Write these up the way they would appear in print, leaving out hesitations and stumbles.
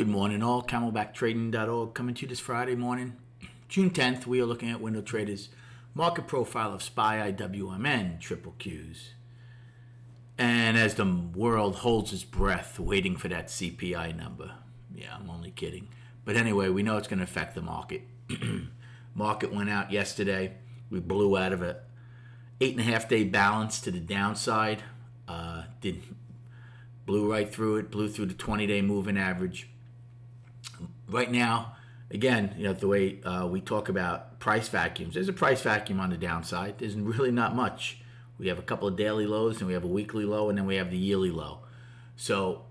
Good morning, all. Camelbacktrading.org coming to you this Friday morning, June 10th. We are looking at Window Trader's market profile of SPY IWMN triple Qs. And as the world holds its breath, waiting for that CPI number. Yeah, I'm only kidding. But anyway, we know it's going to affect the market. Market went out yesterday. We blew out of a 8.5-day balance to the downside. Blew right through it, blew through the 20-day moving average. Right now, again, the way we talk about price vacuums, there's a price vacuum on the downside. There's really not much. We have a couple of daily lows, and we have a weekly low, and then we have the yearly low. So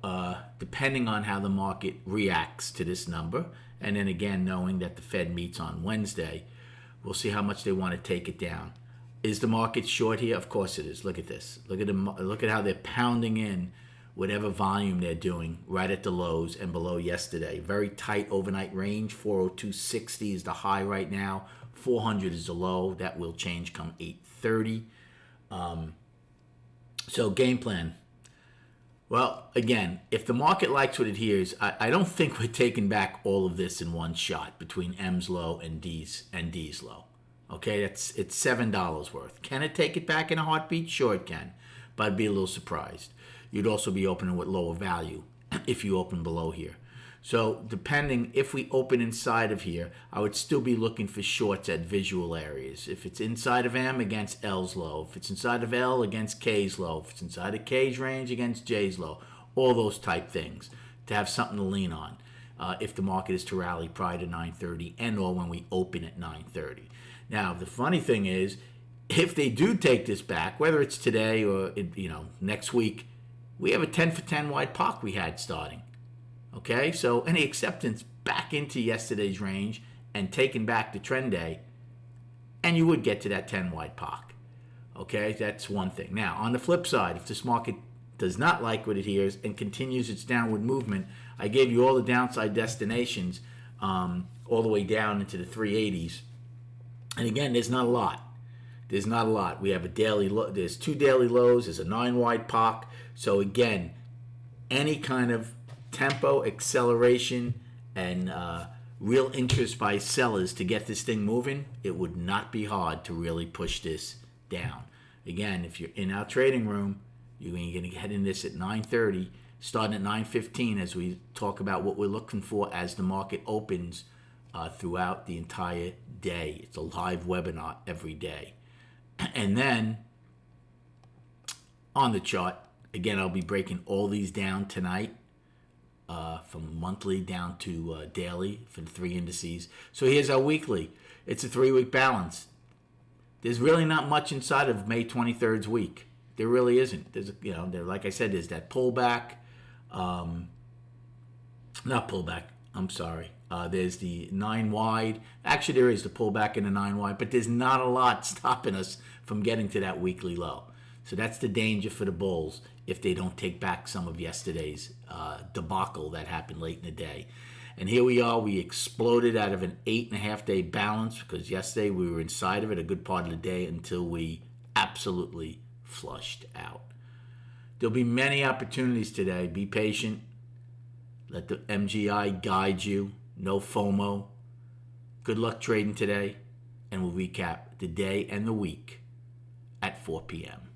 depending on how the market reacts to this number, and then again, knowing that the Fed meets on Wednesday, we'll see how much they want to take it down. Is the market short here? Of course it is. Look at this. Look at how they're pounding in whatever volume they're doing right at the lows and below yesterday. Very tight overnight range. 402.60 is the high right now. 400 is the low. That will change come 8:30. So game plan. Well, again, if the market likes what it hears, I don't think we're taking back all of this in one shot between M's low and D's low. Okay, it's $7 worth. Can it take it back in a heartbeat? Sure it can, but I'd be a little surprised. You'd also be opening with lower value if you open below here. So depending, if we open inside of here, I would still be looking for shorts at visual areas. If it's inside of M against L's low, if it's inside of L against K's low, if it's inside of K's range against J's low, all those type things to have something to lean on if the market is to rally prior to 9:30 and or when we open at 9:30. Now, the funny thing is, if they do take this back, whether it's today or next week, we have a 10 for 10 wide POC we had starting. Okay, so any acceptance back into yesterday's range and taking back the trend day, and you would get to that 10 wide POC. Okay, that's one thing. Now, on the flip side, if this market does not like what it hears and continues its downward movement, I gave you all the downside destinations all the way down into the 380s. And again, there's not a lot. There's not a lot. We have a daily low. There's 2 daily lows. There's a 9 wide POC. So again, any kind of tempo, acceleration, and real interest by sellers to get this thing moving, it would not be hard to really push this down. Again, if you're in our trading room, you're going to head in this at 9:30, starting at 9:15 as we talk about what we're looking for as the market opens throughout the entire day. It's a live webinar every day. And then on the chart, again, I'll be breaking all these down tonight from monthly down to daily for the 3 indices. So here's our weekly. It's a 3-week balance. There's really not much inside of May 23rd's week. There really isn't. There's there, like I said, there's that pullback. Not pullback. I'm sorry. There's the 9 wide. Actually, there is the pullback in the 9 wide, but there's not a lot stopping us from getting to that weekly low. So that's the danger for the bulls if they don't take back some of yesterday's debacle that happened late in the day. And here we are. We exploded out of an 8.5-day balance because yesterday we were inside of it a good part of the day until we absolutely flushed out. There'll be many opportunities today. Be patient. Let the MGI guide you. No FOMO. Good luck trading today. And we'll recap the day and the week at 4 p.m.